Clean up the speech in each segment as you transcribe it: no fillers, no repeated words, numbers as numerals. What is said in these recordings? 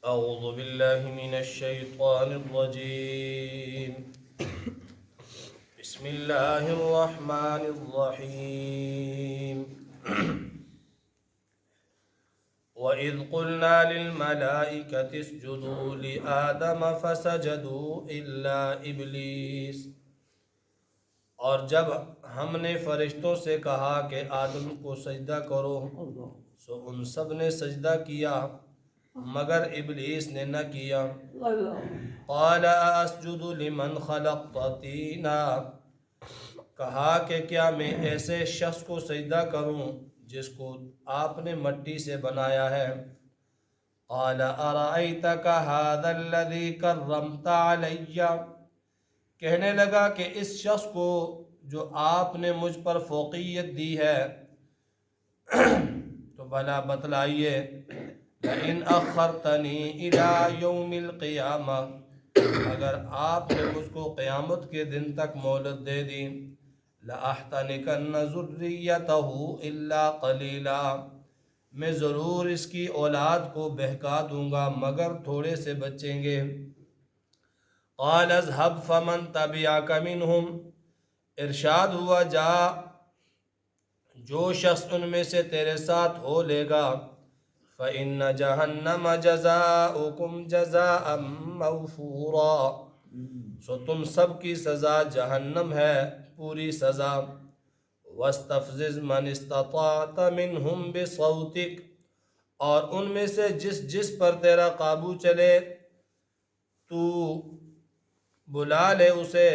أعوذ بالله من الشيطان الرجيم. بسم الله الرحمن الرحيم. وإذ قلنا للملائكة اسجدوا لآدم فسجدوا إلا إبليس. اور جب ہم نے فرشتوں سے کہا کہ آدم کو سجدہ کرو سو ان سب نے سجدہ کیا مگر ابلیس نے نہ کیا. قال اسجد لمن خلقت طینا. کہا کہ کیا میں ایسے شخص کو سجدہ کروں جس کو آپ نے مٹی سے بنایا ہے. قال ارأیتک هذا الذی کرمت علی. کہنے لگا کہ اس شخص کو جو آپ نے مجھ پر فوقیت دی ہے تو بھلا بتلائیے. لئن اخرتنی الی یوم القیامہ. اگر آپ نے مجھ کو قیامت کے دن تک مہلت دے دی. لأحتنکن ذریتہ الا قلیلا. میں ضرور اس کی اولاد کو بہکا دوں گا مگر تھوڑے سے بچیں گے. قال اذهب فمن تبعك منهم. ارشاد ہوا جا جو شخص ان میں سے تیرے ساتھ ہو لے گا. فإن جہنم جزاؤکم جزاء موفورا. سو تم سب کی سزا جہنم ہے پوری سزا. واستفزز من استطاعت منهم بصوتک. اور ان میں سے جس پر تیرا قابو چلے تو بلا لے اسے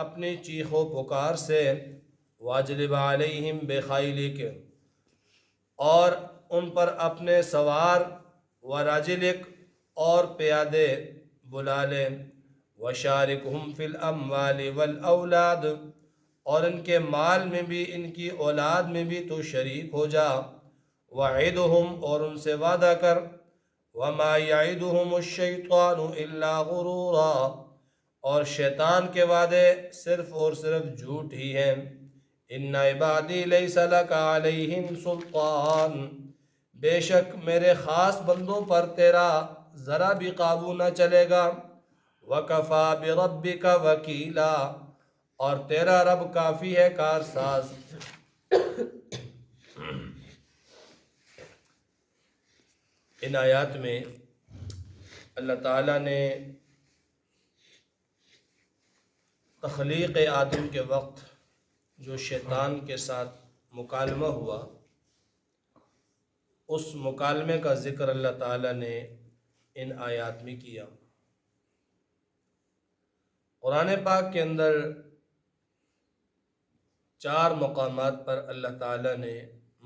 اپنی چیخ و پکار سے. واجلب علیہم بخیلک. اور ان پر اپنے سوار. وراجلک. اور پیادے بلا لے. وشارکہم فی الاموال والاولاد. اور ان کے مال میں بھی ان کی اولاد میں بھی تو شریک ہو جا. وعدہم. اور ان سے وعدہ کر. وما یعدہم الشیطان الا غرورا. اور شیطان کے وعدے صرف اور صرف جھوٹ ہی ہیں. ان عبادی لیس لک علیہم سلطان. بے شک میرے خاص بندوں پر تیرا ذرا بھی قابو نہ چلے گا. وکفا بربک وکیلا. اور تیرا رب کافی ہے کارساز. ان آیات میں اللہ تعالیٰ نے تخلیق آدم کے وقت جو شیطان کے ساتھ مکالمہ ہوا اس مکالمے کا ذکر اللہ تعالیٰ نے ان آیات میں کیا. قرآن پاک کے اندر 4 مقامات پر اللہ تعالیٰ نے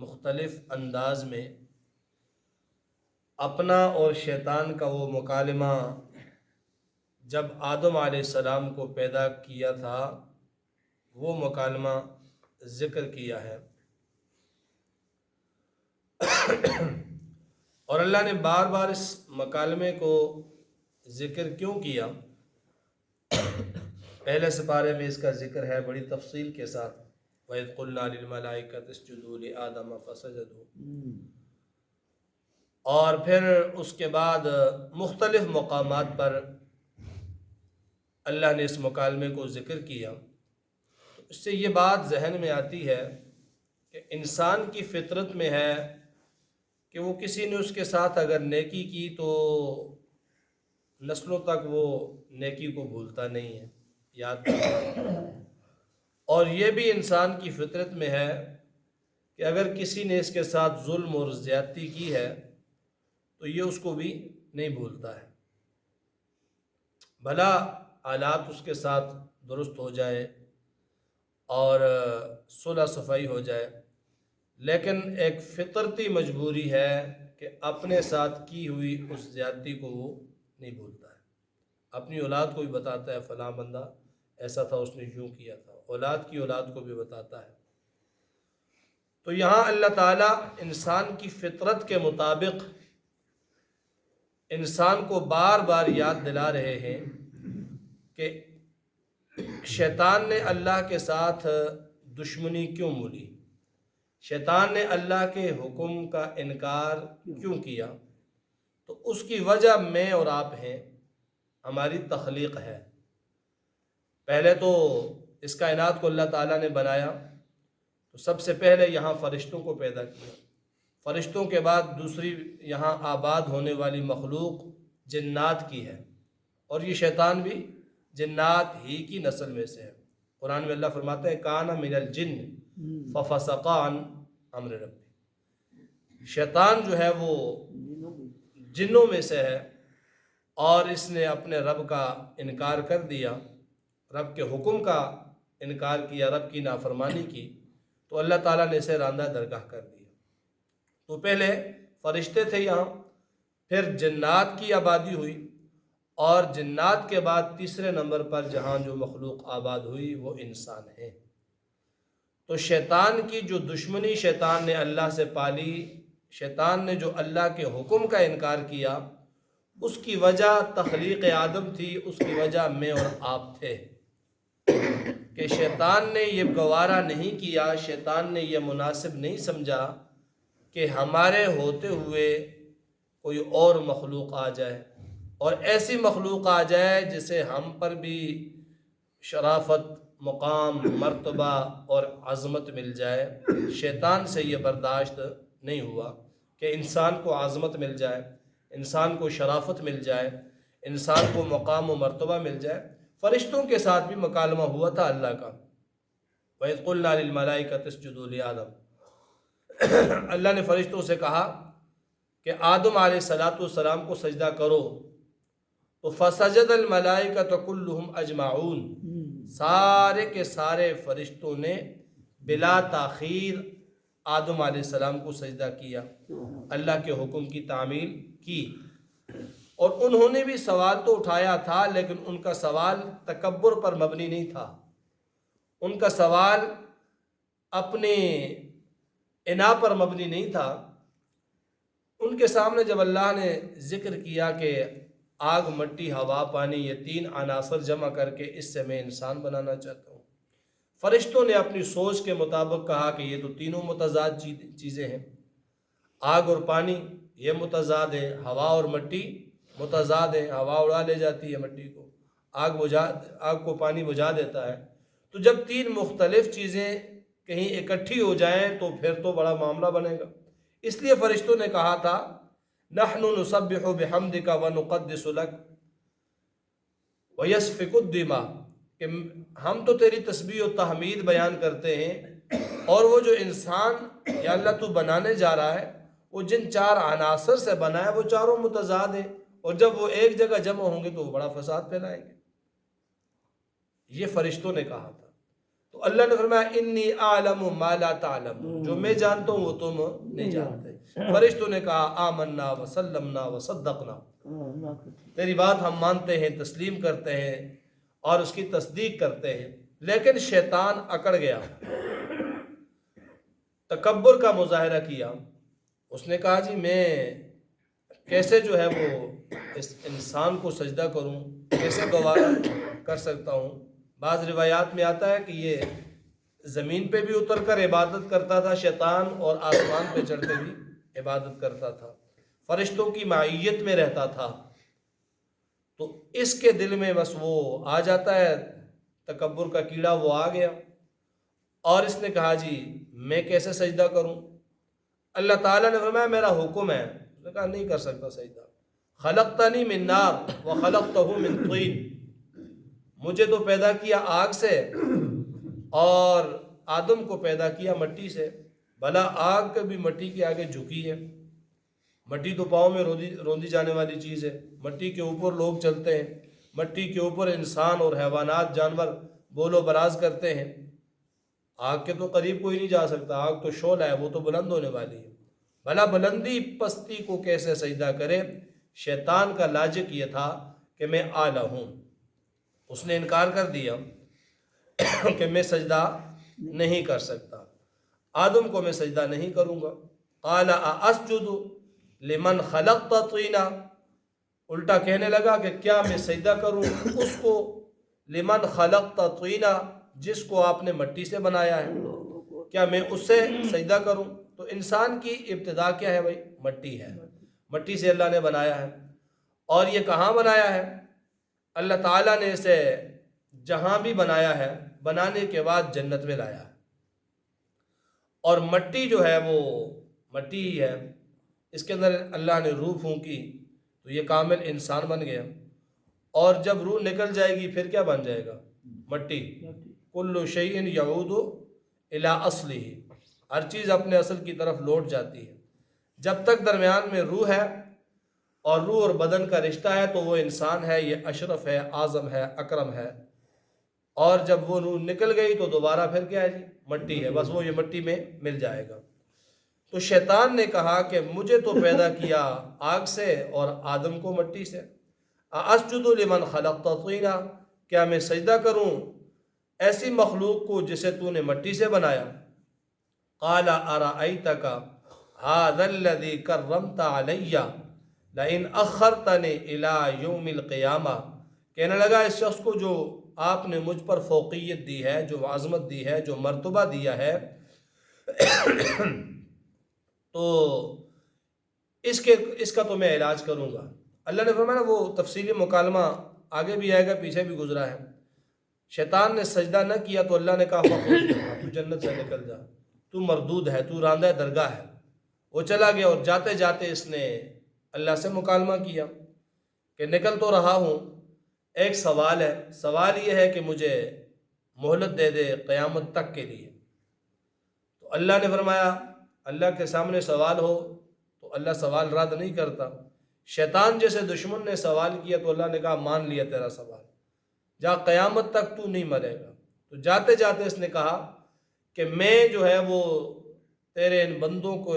مختلف انداز میں اپنا اور شیطان کا وہ مکالمہ جب آدم علیہ السلام کو پیدا کیا تھا وہ مکالمہ ذکر کیا ہے. اور اللہ نے بار بار اس مکالمے کو ذکر کیوں کیا؟ پہلے سپارے میں اس کا ذکر ہے بڑی تفصیل کے ساتھ. وَإِذْ قُلْنَا لِلْمَلَائِكَةِ اسْجُدُوا لِآدَمَ فَسَجَدُوا. اور پھر اس کے بعد مختلف مقامات پر اللہ نے اس مکالمے کو ذکر کیا. تو اس سے یہ بات ذہن میں آتی ہے کہ انسان کی فطرت میں ہے کہ وہ کسی نے اس کے ساتھ اگر نیکی کی تو نسلوں تک وہ نیکی کو بھولتا نہیں ہے، یاد کرتا ہے. اور یہ بھی انسان کی فطرت میں ہے کہ اگر کسی نے اس کے ساتھ ظلم اور زیادتی کی ہے تو یہ اس کو بھی نہیں بھولتا ہے. بھلا حالات اس کے ساتھ درست ہو جائے اور صلح صفائی ہو جائے، لیکن ایک فطرتی مجبوری ہے کہ اپنے ساتھ کی ہوئی اس زیادتی کو وہ نہیں بھولتا ہے. اپنی اولاد کو بھی بتاتا ہے فلاں بندہ ایسا تھا اس نے یوں کیا تھا، اولاد کی اولاد کو بھی بتاتا ہے. تو یہاں اللہ تعالیٰ انسان کی فطرت کے مطابق انسان کو بار بار یاد دلا رہے ہیں کہ شیطان نے اللہ کے ساتھ دشمنی کیوں مولی، شیطان نے اللہ کے حکم کا انکار کیوں کیا. تو اس کی وجہ میں اور آپ ہیں، ہماری تخلیق ہے۔ پہلے تو اس کائنات کو اللہ تعالیٰ نے بنایا تو سب سے پہلے یہاں فرشتوں کو پیدا کیا، فرشتوں کے بعد دوسری یہاں آباد ہونے والی مخلوق جنات کی ہے، اور یہ شیطان بھی جنات ہی کی نسل میں سے ہے۔ قرآن میں اللہ فرماتے ہیں کان من الجن ففسق عن امر ربی، شیطان جو ہے وہ جنوں میں سے ہے اور اس نے اپنے رب کا انکار کر دیا، رب کے حکم کا انکار کیا، رب کی نافرمانی کی، تو اللہ تعالیٰ نے اسے راندہ درگاہ کر دیا۔ تو پہلے فرشتے تھے یہاں، پھر جنات کی آبادی ہوئی، اور جنات کے بعد تیسرے نمبر پر جہاں جو مخلوق آباد ہوئی وہ انسان ہے۔ تو شیطان کی جو دشمنی شیطان نے اللہ سے پالی، شیطان نے جو اللہ کے حکم کا انکار کیا، اس کی وجہ تخلیق آدم تھی، اس کی وجہ میں اور آپ تھے کہ شیطان نے یہ گوارا نہیں کیا، شیطان نے یہ مناسب نہیں سمجھا کہ ہمارے ہوتے ہوئے کوئی اور مخلوق آ جائے، اور ایسی مخلوق آ جائے جسے ہم پر بھی شرافت، مقام، مرتبہ اور عظمت مل جائے۔ شیطان سے یہ برداشت نہیں ہوا کہ انسان کو عظمت مل جائے، انسان کو شرافت مل جائے، انسان کو مقام و مرتبہ مل جائے۔ فرشتوں کے ساتھ بھی مکالمہ ہوا تھا اللہ کا، وَإِذْ قُلْنَا لِلْمَلَائِكَةِ اسْجُدُوا لِآدَمَ، اللہ نے فرشتوں سے کہا کہ آدم علیہ السلام کو سجدہ کرو، تو فَسَجَدَ الْمَلَائِكَةُ كُلُّهُمْ أَجْمَعُونَ، سارے کے سارے فرشتوں نے بلا تاخیر آدم علیہ السلام کو سجدہ کیا، اللہ کے حکم کی تعمیل کی۔ اور انہوں نے بھی سوال تو اٹھایا تھا، لیکن ان کا سوال تکبر پر مبنی نہیں تھا، ان کا سوال اپنے انا پر مبنی نہیں تھا۔ ان کے سامنے جب اللہ نے ذکر کیا کہ آگ، مٹی، ہوا، پانی، یہ تین عناصر جمع کر کے اس سے میں انسان بنانا چاہتا ہوں، فرشتوں نے اپنی سوچ کے مطابق کہا کہ یہ تو تینوں متضاد چیزیں ہیں، آگ اور پانی یہ متضاد ہیں، ہوا اور مٹی متضاد ہیں، ہوا اڑا لے جاتی ہے مٹی کو، آگ کو پانی بجھا دیتا ہے۔ تو جب تین مختلف چیزیں کہیں اکٹھی ہو جائیں تو پھر تو بڑا معاملہ بنے گا۔ اس لیے فرشتوں نے کہا تھا نحن نسبح بحمدک ونقدس لک ویسفک الدماء، کہ ہم تو تیری تسبیح و تحمید بیان کرتے ہیں، اور وہ جو انسان یا اللہ تو بنانے جا رہا ہے وہ جن چار عناصر سے بنا ہے وہ چاروں متضاد ہیں، اور جب وہ ایک جگہ جمع ہوں گے تو وہ بڑا فساد پھیلائیں گے۔ یہ فرشتوں نے کہا تھا۔ تو اللہ نے فرمایا انی اعلم ما لا تعلمون، جو میں جانتا ہوں وہ تم نہیں جانتے۔ فرشتوں نے کہا آمنا وسلمنا وصدقنا، تیری بات ہم مانتے ہیں، تسلیم کرتے ہیں اور اس کی تصدیق کرتے ہیں۔ لیکن شیطان اکڑ گیا، تکبر کا مظاہرہ کیا، اس نے کہا جی میں کیسے جو ہے وہ اس انسان کو سجدہ کروں، کیسے گوارا کر سکتا ہوں۔ بعض روایات میں آتا ہے کہ یہ زمین پہ بھی اتر کر عبادت کرتا تھا شیطان، اور آسمان پہ چڑھ کے بھی عبادت کرتا تھا، فرشتوں کی معیت میں رہتا تھا۔ تو اس کے دل میں بس وہ آ جاتا ہے، تکبر کا کیڑا وہ آ گیا، اور اس نے کہا جی میں کیسے سجدہ کروں۔ اللہ تعالیٰ نے فرمایا میرا حکم ہے، اس نے کہا نہیں کر سکتا سجدہ۔ خلقتنی من نار وخلقتہ من طین، مجھے تو پیدا کیا آگ سے اور آدم کو پیدا کیا مٹی سے، بھلا آگ کبھی مٹی کے آگے جھکی ہے؟ مٹی تو پاؤں میں روندی جانے والی چیز ہے، مٹی کے اوپر لوگ چلتے ہیں، مٹی کے اوپر انسان اور حیوانات، جانور بول و براز کرتے ہیں، آگ کے تو قریب کوئی نہیں جا سکتا، آگ تو شعلہ ہے، وہ تو بلند ہونے والی ہے، بھلا بلندی پستی کو کیسے سجدہ کرے؟ شیطان کا لاجک یہ تھا کہ میں اعلیٰ ہوں، اس نے انکار کر دیا کہ میں سجدہ نہیں کر سکتا، آدم کو میں سجدہ نہیں کروں گا۔ قال اسجد لمن خلقت طینا، الٹا کہنے لگا کہ کیا میں سجدہ کروں اس کو، لمن خلقت طینا، جس کو آپ نے مٹی سے بنایا ہے، کیا میں اس سے سجدہ کروں؟ تو انسان کی ابتدا کیا ہے بھائی؟ مٹی ہے، مٹی سے اللہ نے بنایا ہے۔ اور یہ کہاں بنایا ہے؟ اللہ تعالیٰ نے اسے جہاں بھی بنایا ہے، بنانے کے بعد جنت میں لایا ہے۔ اور مٹی جو ہے وہ مٹی ہی ہے، اس کے اندر اللہ نے روح پھونکی تو یہ کامل انسان بن گیا۔ اور جب روح نکل جائے گی پھر کیا بن جائے گا؟ مٹی۔ کل شیء یعود الی اصلہ، ہر چیز اپنے اصل کی طرف لوٹ جاتی ہے۔ جب تک درمیان میں روح ہے اور روح اور بدن کا رشتہ ہے تو وہ انسان ہے، یہ اشرف ہے، اعظم ہے، اکرم ہے۔ اور جب وہ روح نکل گئی تو دوبارہ پھر کیا ہے جی؟ مٹی ہے، بس وہ یہ مٹی میں مل جائے گا۔ تو شیطان نے کہا کہ مجھے تو پیدا کیا آگ سے اور آدم کو مٹی سے، اسجد لمن خلقت طینا، کیا میں سجدہ کروں ایسی مخلوق کو جسے تو نے مٹی سے بنایا؟ قال ارأیتک ھذا الذی کرمت علی لئن اخرتنی الی یوم القیامہ، کہنے لگا اس شخص کو جو آپ نے مجھ پر فوقیت دی ہے، جو عظمت دی ہے، جو مرتبہ دیا ہے، تو اس کا تو میں علاج کروں گا۔ اللہ نے فرمایا وہ تفصیلی مکالمہ آگے بھی آئے گا، پیچھے بھی گزرا ہے۔ شیطان نے سجدہ نہ کیا تو اللہ نے کہا تو جنت سے نکل جا، تو مردود ہے، تو راندہ درگاہ ہے۔ وہ چلا گیا اور جاتے جاتے اس نے اللہ سے مکالمہ کیا کہ نکل تو رہا ہوں، ایک سوال ہے، سوال یہ ہے کہ مجھے مہلت دے دے قیامت تک کے لیے۔ تو اللہ نے فرمایا اللہ کے سامنے سوال ہو تو اللہ سوال رد نہیں کرتا۔ شیطان جیسے دشمن نے سوال کیا تو اللہ نے کہا مان لیا تیرا سوال، جا قیامت تک تو نہیں مرے گا۔ تو جاتے جاتے اس نے کہا کہ میں جو ہے وہ تیرے ان بندوں کو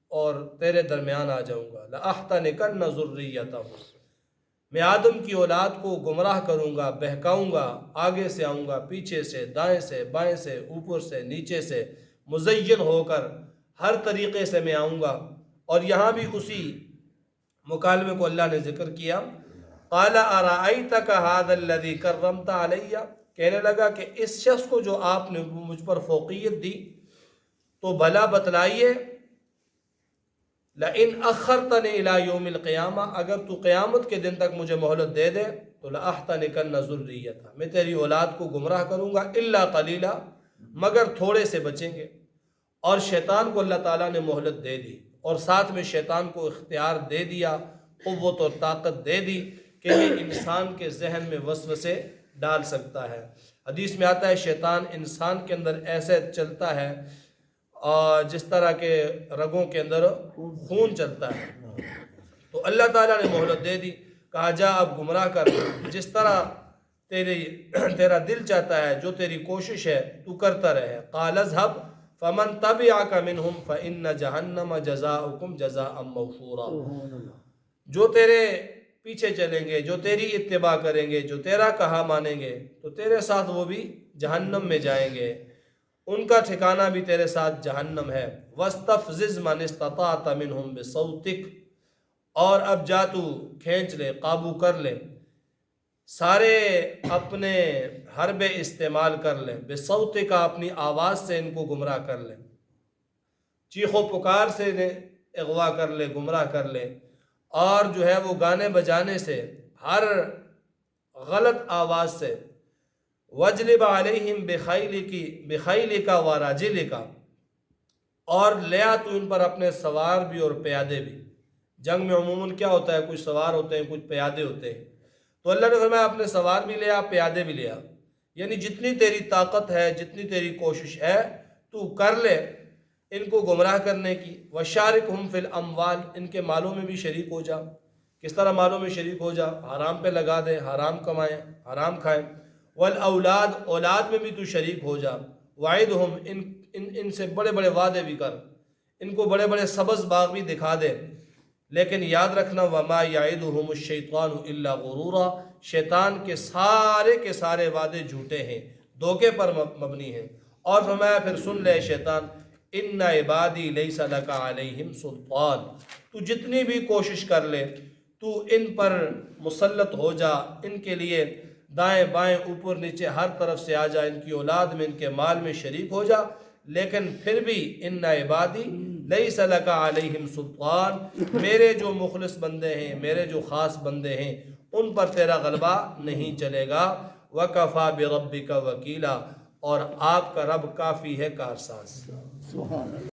اور تیرے درمیان آ جاؤں گا، لَأَحْتَنِكَنَّ ذُرِّيَّتَهُ، میں آدم کی اولاد کو گمراہ کروں گا، بہکاؤں گا، آگے سے آؤں گا، پیچھے سے، دائیں سے، بائیں سے، اوپر سے، نیچے سے، مزین ہو کر ہر طریقے سے میں آؤں گا۔ اور یہاں بھی اسی مکالمے کو اللہ نے ذکر کیا، قال ارأیتک ھذا الذی کرمت علی، کہنے لگا کہ اس شخص کو جو آپ نے مجھ پر فوقیت دی تو بھلا بتلائیے، لئن اخرتنی الی یوم القیامہ، اگر تو قیامت کے دن تک مجھے مہلت دے دے تو لأحتنکن ذریتہ، میں تیری اولاد کو گمراہ کروں گا، الا قلیلا، مگر تھوڑے سے بچیں گے۔ اور شیطان کو اللہ تعالیٰ نے مہلت دے دی اور ساتھ میں شیطان کو اختیار دے دیا، قوت اور طاقت دے دی کہ یہ انسان کے ذہن میں وسوسے ڈال سکتا ہے۔ حدیث میں آتا ہے شیطان انسان کے اندر ایسے چلتا ہے اور جس طرح کے رگوں کے اندر خون چلتا ہے۔ تو اللہ تعالیٰ نے مہلت دے دی، کہا جا اب گمراہ کر، جس طرح تیرا دل چاہتا ہے، جو تیری کوشش ہے تو کرتا رہے۔ قال اذهب فمن تبعك منهم فإن جہنم جزاؤكم جزاء موفورا، جو تیرے پیچھے چلیں گے، جو تیری اتباع کریں گے، جو تیرا کہا مانیں گے تو تیرے ساتھ وہ بھی جہنم میں جائیں گے، ان کا ٹھکانہ بھی تیرے ساتھ جہنم ہے۔ وَاسْتَفْزِزْ مَنِ اسْتَطَعْتَ مِنْهُمْ بِصَوْتِكَ، اور اب جا تو کھینچ لے، قابو کر لے، سارے اپنے حربے استعمال کر لیں، بِصَوْتِكَ، اپنی آواز سے ان کو گمراہ کر لیں، چیخ و پکار سے انہیں اغوا کر لے، گمراہ کر لے، اور جو ہے وہ گانے بجانے سے، ہر غلط آواز سے، وَجْلِبْ عَلَيْهِمْ بِخَيْلِكَ وَرَجِلِكَ، اور لیا تو ان پر اپنے سوار بھی اور پیادے بھی۔ جنگ میں عموماً کیا ہوتا ہے، کچھ سوار ہوتے ہیں، کچھ پیادے ہوتے ہیں، تو اللہ نے فرمایا اپنے سوار بھی لیا، پیادے بھی لیا، یعنی جتنی تیری طاقت ہے، جتنی تیری کوشش ہے تو کر لے ان کو گمراہ کرنے کی۔ وَشَارِكْهُمْ فِي الْأَمْوَالِ، ان کے مالوں میں بھی شریک ہو جا۔ کس طرح مالوں میں شریک ہو جا؟ حرام پہ لگا دے، حرام کمائیں، حرام کھائیں۔ وَالْأَوْلَادِ، اولاد میں بھی تو شریک ہو جا۔ وَعِدْهُمْ، ان سے بڑے بڑے وعدے بھی کر، ان کو بڑے بڑے سبز باغ بھی دکھا دے، لیکن یاد رکھنا وَمَا يَعِدُهُمُ الشَّيْطَانُ إِلَّا غُرُورًا، شیطان کے سارے وعدے جھوٹے ہیں، دھوکے پر مبنی ہیں۔ اور فرمایا پھر سن لے شیطان، إِنَّ عِبَادِي لَيْسَ لَكَ عَلَيْهِمْ سُلْطَانٌ، تو جتنی بھی کوشش کر لے تو ان پر مسلط ہو جا، ان کے لیے دائیں بائیں اوپر نیچے ہر طرف سے آ جا، ان کی اولاد میں، ان کے مال میں شریک ہو جا، لیکن پھر بھی ان عبادی لیس لک علیہم سلطان، میرے جو مخلص بندے ہیں، میرے جو خاص بندے ہیں، ان پر تیرا غلبہ نہیں چلے گا۔ وَكَفَى بِرَبِّكَ وَكِيلًا، اور آپ کا رب کافی ہے کارساز۔